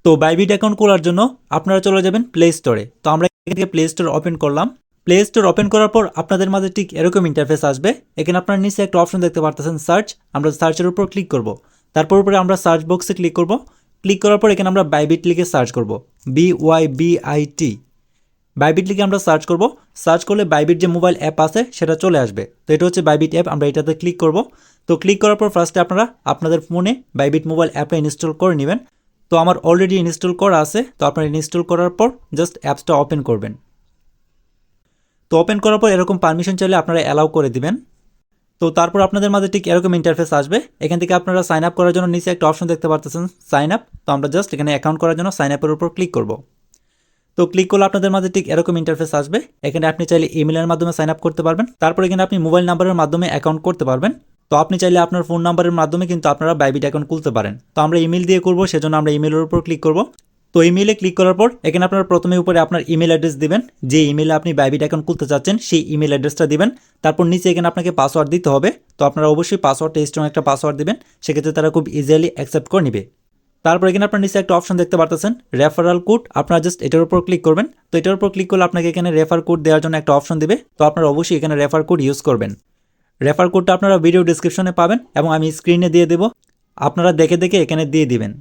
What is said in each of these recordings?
তো Bybit account খোলার জন্য আপনারা চলে যাবেন প্লে স্টোরে। তো আমরা এখান থেকে প্লে স্টোর ওপেন করলাম। প্লে স্টোর ওপেন করার পর আপনাদের মাঝে ঠিক এরকম ইন্টারফেস আসবে। এখানে আপনারা নিচে একটা অপশন দেখতে পারতেছেন সার্চ। আমরা সার্চের উপর ক্লিক করব। তারপর উপরে আমরা সার্চ বক্সে ক্লিক করব। ক্লিক করার পর এখানে আমরা বাইবিট লিখে সার্চ করব। BYBIT বাইবিট লিখে আমরা সার্চ করব। সার্চ করলে বাইবিট যে মোবাইল অ্যাপ আছে সেটা চলে আসবে। তো এটা হচ্ছে বাইবিট অ্যাপ, আমরা এটাতে ক্লিক করব। তো ক্লিক করার পর ফার্স্টে আপনারা আপনাদের ফোনে বাইবিট মোবাইল অ্যাপটা ইনস্টল করে নেবেন। তো আমার অলরেডি ইনস্টল করা আছে। তো আপনারা ইনস্টল করার পর জাস্ট অ্যাপসটা ওপেন করবেন। তো ওপেন করার পর এরকম পারমিশন চাইলে আপনারা অ্যালাউ করে দিবেন। তো তারপর আপনাদের মাঝে ঠিক এরকম ইন্টারফেস আসবে। এখান থেকে আপনারা সাইন আপ করার জন্য নিচে একটা অপশন দেখতে পারতেছেন সাইন আপ। তো আমরা জাস্ট এখানে অ্যাকাউন্ট করার জন্য সাইন আপের উপর ক্লিক করব। তো ক্লিক করলে আপনাদের মাঝে ঠিক এরকম ইন্টারফেস আসবে। এখানে আপনি চাইলে ইমেলের মাধ্যমে সাইন আপ করতে পারবেন। তারপর এখানে আপনি মোবাইল নাম্বারের মাধ্যমে অ্যাকাউন্ট করতে পারবেন। তো আপনি চাইলে আপনার ফোন নাম্বারের মাধ্যমে কিন্তু আপনারা বাইবিট অ্যাকাউন্ট খুলতে পারেন। তো আমরা ইমেল দিয়ে করব, সেজন্য আমরা ইমেলের উপর ক্লিক করব। তো ইমেলে ক্লিক করার পর এখানে আপনারা প্রথমে উপরে আপনার ইমেল অ্যাড্রেস দিবেন। যে ইমেলে আপনি বাইবিট অ্যাকাউন্ট খুলতে চাচ্ছেন সেই ইমেল অ্যাড্রেসটা দিবেন। তারপর নিচে এখানে আপনাকে পাসওয়ার্ড দিতে হবে। তো আপনারা অবশ্যই পাসওয়ার্ডটা স্ট্রং একটা পাসওয়ার্ড দিবেন, সেক্ষেত্রে তারা খুব ইজিলি অ্যাকসেপ্ট করে নেবে। তারপর এখানে আপনার নিচে একটা অপশন দেখতে পারতেছেন রেফারাল কোড। আপনারা জাস্ট এটার উপর ক্লিক করবেন। তো এটার উপর ক্লিক করলে আপনাকে এখানে রেফার কোড দেওয়ার জন্য একটা অপশন দিবে। তো আপনারা অবশ্যই এখানে রেফার কোড ইউজ করবেন। রেফার কোডটা আপনারা ভিডিও ডিসক্রিপশনে পাবেন এবং আমি স্ক্রিনে দিয়ে দেবো, আপনারা দেখে দেখে এখানে দিয়ে দিবেন।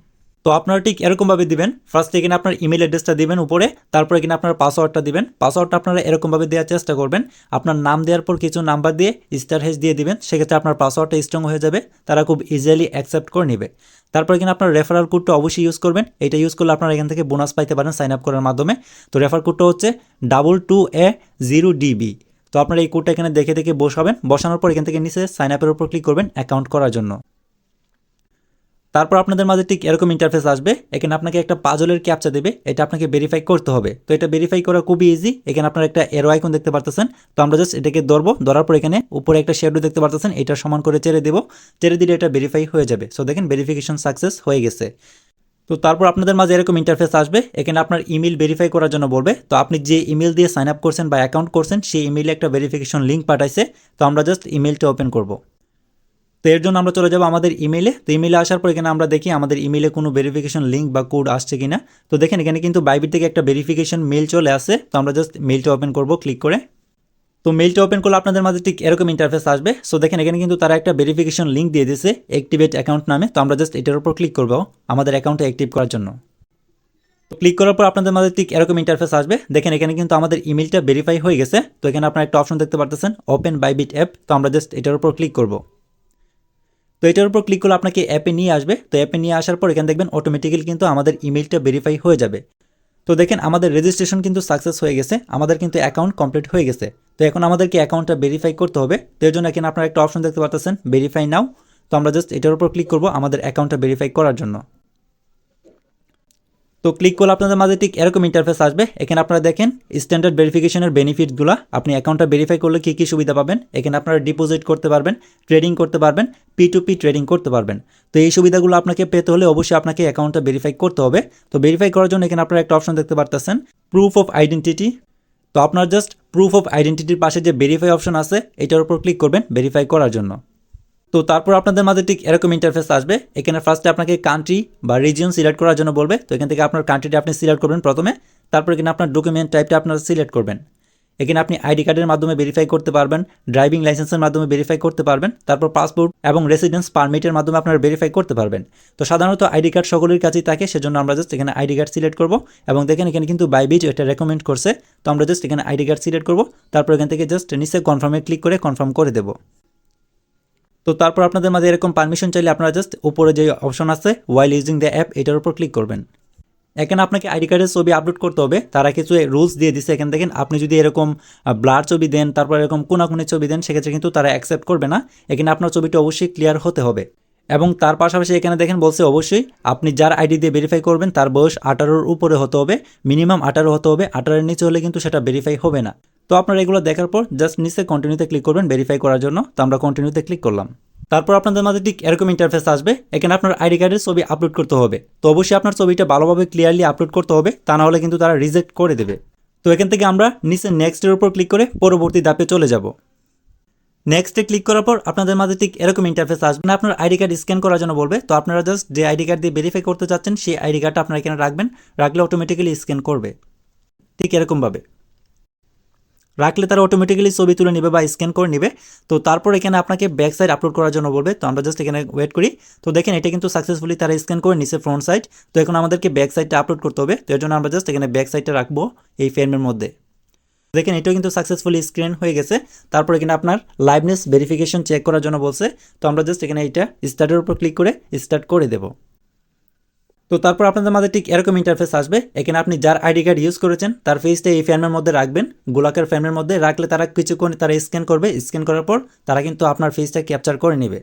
তো আপনারা ঠিক এরকমভাবে দিবেন। ফার্স্ট এখানে আপনার ইমেল অ্যাড্রেসটা দিবেন উপরে, তারপর এখানে আপনার পাসওয়ার্ডটা দিবেন। পাসওয়ার্ডটা আপনারা এরকমভাবে দেওয়ার চেষ্টা করবেন। আপনার নাম দেওয়ার পর কিছু নাম্বার দিয়ে স্টার হেজ দিয়ে দিবেন, সেক্ষেত্রে আপনার পাসওয়ার্ডটা স্ট্রং হয়ে যাবে, তারা খুব ইজিলি অ্যাকসেপ্ট করে নেবে। তারপর এখানে আপনার রেফারাল কোডটা অবশ্যই ইউজ করবেন। এটা ইউজ করলে আপনারা এখান থেকে বোনাস পাইতে পারেন সাইন আপ করার মাধ্যমে। তো রেফার কোডটা হচ্ছে 22A0DB। তো আপনারা এই কোডটা এখানে দেখে দেখে বসাবেন। বসানোর পর এখান থেকে নিচে সাইন আপের উপর ক্লিক করবেন অ্যাকাউন্ট করার জন্য। তারপর আপনাদের মাঝে ঠিক এরকম ইন্টারফেস আসবে। এখানে আপনাকে একটা পাজলের ক্যাপচা দেবে, এটা আপনাকে ভেরিফাই করতে হবে। তো এটা ভেরিফাই করা খুবই ইজি। এখানে আপনারা একটা এরো আইকন দেখতে পারতেছেন। তো আমরা জাস্ট এটাকে ধরবো, ধরার পর এখানে উপরে একটা শ্যাডো দেখতে পারতেছেন, এটা সমান করে ছেড়ে দেবো। ছেড়ে দিলে এটা ভেরিফাই হয়ে যাবে। সো দেখেন ভেরিফিকেশন সাকসেস হয়ে গেছে। তো তারপর আপনাদের মাঝে এরকম ইন্টারফেস আসবে। এখানে আপনার ইমেল ভেরিফাই করার জন্য বলবে। তো আপনি যে ইমেল দিয়ে সাইন আপ করছেন বা অ্যাকাউন্ট করছেন সেই ইমেইলে একটা ভেরিফিকেশন লিঙ্ক পাঠাইছে। তো আমরা জাস্ট ইমেলটা ওপেন করব। তো এর জন্য আমরা চলে যাবো আমাদের ইমেলে। তো ইমেলে আসার পর এখানে আমরা দেখি আমাদের ইমেলে কোনো ভেরিফিকেশন লিঙ্ক বা কোড আসছে কিনা। তো দেখেন এখানে কিন্তু বাইবিট থেকে একটা ভেরিফিকেশন মেল চলে আসে। তো আমরা জাস্ট মেলটা ওপেন করব ক্লিক করে। তো মেলটা ওপেন করলে আপনাদের মাঝে ঠিক এরকম ইন্টারফেস আসবে। সো দেখেন এখানে কিন্তু তারা একটা ভেরিফিকেশন লিঙ্ক দিয়ে দিয়েছে অ্যাক্টিভেট অ্যাকাউন্ট নামে। তো আমরা জাস্ট এটার উপর ক্লিক করবো আমাদের অ্যাকাউন্টটা অ্যাক্টিভ করার জন্য। তো ক্লিক করার পর আপনাদের মাঝে ঠিক এরকম ইন্টারফেস আসবে। দেখেন এখানে কিন্তু আমাদের ইমেলটা ভেরিফাই হয়ে গেছে। তো এখানে আপনারা একটা অপশন দেখতে পারতেছেন ওপেন বাইবিট অ্যাপ। তো আমরা জাস্ট এটার উপর ক্লিক করব। তো এটার উপর ক্লিক করলে আপনাকে অ্যাপে নিয়ে আসবে। তো অ্যাপে নিয়ে আসার পর এখানে দেখবেন অটোমেটিক্যালি কিন্তু আমাদের ইমেলটা ভেরিফাই হয়ে যাবে। তো দেখেন আমাদের রেজিস্ট্রেশন কিন্তু সাকসেস হয়ে গেছে, আমাদের কিন্তু অ্যাকাউন্ট কমপ্লিট হয়ে গেছে। তো এখন আমাদেরকে অ্যাকাউন্টটা ভেরিফাই করতে হবে। তো এর জন্য এখানে আপনারা একটা অপশন দেখতে পাচ্ছেন ভেরিফাই নাও। তো আমরা জাস্ট এটার উপর ক্লিক করব আমাদের অ্যাকাউন্টটা ভেরিফাই করার জন্য। তো ক্লিক করলে আপনাদের মাঝে ঠিক এরকম ইন্টারফেস আসবে। এখানে আপনারা দেখেন স্ট্যান্ডার্ড ভেরিফিকেশনের বেনিফিটগুলো, আপনি অ্যাকাউন্টটা ভেরিফাই করলে কী কী সুবিধা পাবেন। এখানে আপনারা ডিপোজিট করতে পারবেন, ট্রেডিং করতে পারবেন, P2P ট্রেডিং করতে পারবেন। তো এই সুবিধাগুলো আপনাকে পেতে হলে অবশ্যই আপনাকে অ্যাকাউন্টটা ভেরিফাই করতে হবে। তো ভেরিফাই করার জন্য এখানে আপনারা একটা অপশন দেখতে পারতেছেন প্রুফ অফ আইডেন্টিটি। তো আপনার জাস্ট প্রুফ অফ আইডেন্টিটির পাশে যে ভেরিফাই অপশন আছে এটার উপর ক্লিক করবেন ভেরিফাই করার জন্য। তো তারপর আপনাদের মাঝে ঠিক এরকম ইন্টারফেস আসবে। এখানে ফার্স্টে আপনাকে কান্ট্রি বা রিজিয়ন সিলেক্ট করার জন্য বলবে। তো এখান থেকে আপনার কান্ট্রিটা আপনি সিলেক্ট করবেন প্রথমে। তারপর এখানে আপনার ডকুমেন্ট টাইপটা আপনারা সিলেক্ট করবেন। এখানে আপনি আইডি কার্ডের মাধ্যমে ভেরিফাই করতে পারবেন, ড্রাইভিং লাইসেন্সের মাধ্যমে ভেরিফাই করতে পারবেন, তারপর পাসপোর্ট এবং রেসিডেন্স পারমিটের মাধ্যমে আপনারা ভেরিফাই করতে পারবেন। তো সাধারণত আইডি কার্ড সকলের কাছেই থাকে, সেজন্য আমরা জাস্ট এখানে আইডি কার্ড সিলেক্ট করব। এবং দেখেন এখানে কিন্তু বাইবিট এটা রেকমেন্ড করছে। তো আমরা জাস্ট এখানে আইডি কার্ড সিলেক্ট করব। তারপর এখান থেকে জাস্ট নিচে কনফার্মে ক্লিক করে কনফার্ম করে দেবো। তো তারপর আপনাদের মাঝে এরকম পারমিশন চাইলে আপনারা জাস্ট উপরে যে অপশন আছে ওয়াইল ইউজিং দ্য অ্যাপ এটার উপর ক্লিক করবেন। এখানে আপনাকে আইডি কার্ডের ছবি আপলোড করতে হবে, তারা কিছু রুলস দিয়ে দিচ্ছে। এখানে দেখেন আপনি যদি এরকম ব্লার ছবি দেন, তারপর এরকম কোনাকুনি ছবি দেন, সেক্ষেত্রে কিন্তু তারা অ্যাকসেপ্ট করবে না। এখানে আপনার ছবিটা অবশ্যই ক্লিয়ার হতে হবে। এবং তার পাশাপাশি এখানে দেখেন বলছে অবশ্যই আপনি যার আইডি দিয়ে ভেরিফাই করবেন তার বয়স 18-র উপরে হতে হবে, মিনিমাম 18 হতে হবে। 18-এর নিচে হলে কিন্তু সেটা ভেরিফাই হবে না। তো আপনারা এগুলো দেখার পর জাস্ট নিচে কন্টিনিউতে ক্লিক করবেন ভেরিফাই করার জন্য। তো আমরা কন্টিনিউতে ক্লিক করলাম। তারপর আপনাদের মাঝে ঠিক এরকম ইন্টারফেস আসবে। এখানে আপনার আইডি কার্ডের ছবি আপলোড করতে হবে। তো অবশ্যই আপনার ছবিটা ভালোভাবে ক্লিয়ারলি আপলোড করতে হবে, তা না হলে কিন্তু তারা রিজেক্ট করে দেবে। তো এখান থেকে আমরা নিচে নেক্সটের উপর ক্লিক করে পরবর্তী ধাপে চলে যাব। নেক্সটে ক্লিক করার পর আপনাদের মাঝে ঠিক এরকম ইন্টারফেস আসবে না, আপনার আইডি কার্ড স্ক্যান করার জন্য বলবে। তো আপনারা জাস্ট যে আইডি কার্ড দিয়ে ভেরিফাই করতে চাচ্ছেন সেই আইডি কার্ডটা আপনারা এখানে রাখবেন, রাখলে অটোমেটিক্যালি স্ক্যান করবে ঠিক এরকমভাবে। রাখলে তারা অটোমেটিক্যালি ছবি তুলে নেবে বা স্ক্যান করে নেবে। তো তারপর এখানে আপনাকে ব্যাক সাইড আপলোড করার জন্য বলবে। তো আমরা জাস্ট এখানে ওয়েট করি। তো দেখেন এটা কিন্তু সাকসেসফুলি তারা স্ক্যান করে নিছে ফ্রন্ট সাইড। তো এখন আমাদেরকে ব্যাক সাইডটা আপলোড করতে হবে। তো এর জন্য আমরা জাস্ট এখানে ব্যাক সাইডটা রাখবো এই ফ্রেমের মধ্যে। দেখেন এটাও কিন্তু সাকসেসফুলি স্ক্যান হয়ে গেছে। তারপর এখানে আপনার লাইভনেস ভেরিফিকেশন চেক করার জন্য বলছে। তো আমরা জাস্ট এখানে এটা স্টার্টের উপর ক্লিক করে স্টার্ট করে দেবো। তো তারপর আপনাদের মাঝে ঠিক এরকম ইন্টারফেস আসবে। এখানে আপনি যার আইডি কার্ড ইউজ করেছেন তার ফেসটা এই ফ্রেমের মধ্যে রাখবেন, গোলাকার ফ্রেমের মধ্যে রাখলে তারা কিছুক্ষণ তারা স্ক্যান করবে, স্ক্যান করার পর তারা কিন্তু আপনার ফেসটা ক্যাপচার করে নেবে।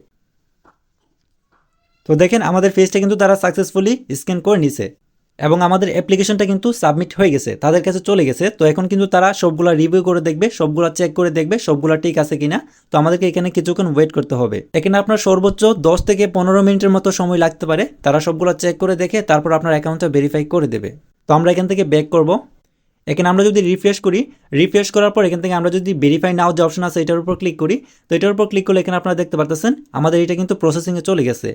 তো দেখেন আমাদের ফেসটা কিন্তু তারা সাকসেসফুলি স্ক্যান করে নিছে এবং আমাদের অ্যাপ্লিকেশনটা কিন্তু সাবমিট হয়ে গেছে, তাদের কাছে চলে গেছে। তো এখন কিন্তু তারা সবগুলা রিভিউ করে দেখবে, সবগুলা চেক করে দেখবে সবগুলা ঠিক আছে কিনা। তো আমাদেরকে এখানে কিছুক্ষণ ওয়েট করতে হবে। এখানে আপনার সর্বোচ্চ 10 থেকে 15 মিনিটের মতো সময় লাগতে পারে। তারা সবগুলা চেক করে দেখে তারপর আপনার অ্যাকাউন্টটা ভেরিফাই করে দেবে। তো আমরা এখান থেকে ব্যাক করব। এখানে আমরা যদি রিফ্রেশ করি, রিফ্রেশ করার পর এখান থেকে আমরা যদি ভেরিফাই নাও যে অপশন আছে এটার উপর ক্লিক করি, তো এটার উপর ক্লিক করলে এখানে আপনারা দেখতে পাচ্ছেন আমাদের এটা কিন্তু প্রসেসিংয়ে চলে গেছে।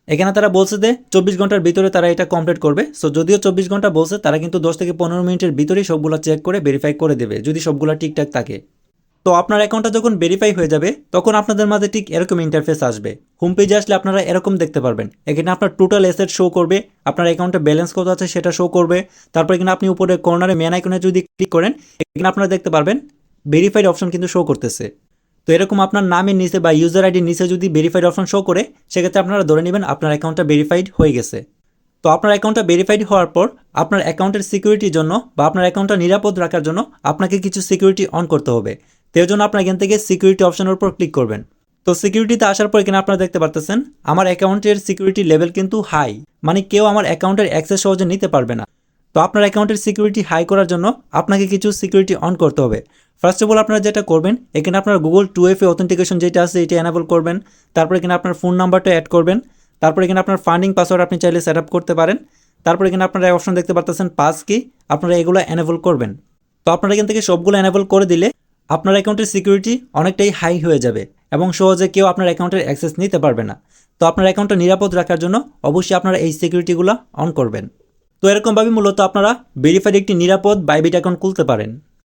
এখানে তারা বলছে যে 24 ঘন্টার ভিতরে তারা এটা কমপ্লিট করবে। সো যদিও 24 ঘন্টা বলছে, তারা কিন্তু 10 থেকে 15 মিনিটের ভিতরেই সবগুলো চেক করে ভেরিফাই করে দেবে যদি সবগুলো ঠিকঠাক থাকে। তো আপনার অ্যাকাউন্টটা যখন ভেরিফাই হয়ে যাবে তখন আপনাদের মাঝে ঠিক এরকম ইন্টারফেস আসবে। হোম পেজে আসলে আপনারা এরকম দেখতে পারবেন। এখানে আপনার টোটাল অ্যাসেট শো করবে, আপনার অ্যাকাউন্টে ব্যালেন্স কত আছে সেটা শো করবে। তারপর এখানে আপনি উপরে কর্নারে মেন আইকনে যদি ক্লিক করেন এখানে আপনারা দেখতে পারবেন ভেরিফাইড অপশন কিন্তু শো করতেছে। তো এরকম আপনার নামের নিচে বা ইউজার আইডির নিচে যদি ভেরিফাইড অপশন শো করে সেক্ষেত্রে আপনারা ধরে নেবেন আপনার অ্যাকাউন্টটা ভেরিফাইড হয়ে গেছে। তো আপনার অ্যাকাউন্টটা ভেরিফাইড হওয়ার পর আপনার অ্যাকাউন্টের সিকিউরিটির জন্য বা আপনার অ্যাকাউন্টটা নিরাপদ রাখার জন্য আপনাকে কিছু সিকিউরিটি অন করতে হবে। তো এর জন্য আপনার এখান থেকে সিকিউরিটি অপশনের উপর ক্লিক করবেন। তো সিকিউরিটিতে আসার পর এখানে আপনারা দেখতে পারতেছেন আমার অ্যাকাউন্টের সিকিউরিটি লেভেল কিন্তু হাই, মানে কেউ আমার অ্যাকাউন্টের অ্যাক্সেস সহজে নিতে পারবে না। তো আপনার অ্যাকাউন্টের সিকিউরিটি হাই করার জন্য আপনাকে কিছু সিকিউরিটি অন করতে হবে। ফার্স্ট অফ অল আপনারা যেটা করবেন এখানে আপনার গুগল 2FA অথেন্টিকেশন যেটা আছে এটা এনাবল করবেন। তারপর এখানে আপনার ফোন নাম্বারটা অ্যাড করবেন। তারপর এখানে আপনার ফান্ডিং পাসওয়ার্ড আপনি চাইলে সেট আপ করতে পারেন। তারপর এখানে আপনারা অপশন দেখতে পারতেছেন পাস কি, আপনারা এগুলো এনেবল করবেন। তো আপনারা এখান থেকে সবগুলো এনেবল করে দিলে আপনার অ্যাকাউন্টের সিকিউরিটি অনেকটাই হাই হয়ে যাবে এবং সহজে কেউ আপনার অ্যাকাউন্টের অ্যাক্সেস নিতে পারবে না। তো আপনার অ্যাকাউন্টটা নিরাপদ রাখার জন্য অবশ্যই আপনারা এই সিকিউরিটিগুলো অন করবেন। তো এরকমভাবে মূলত আপনারা ভেরিফাইড একটি নিরাপদ বাইবিট অ্যাকাউন্ট খুলতে পারেন।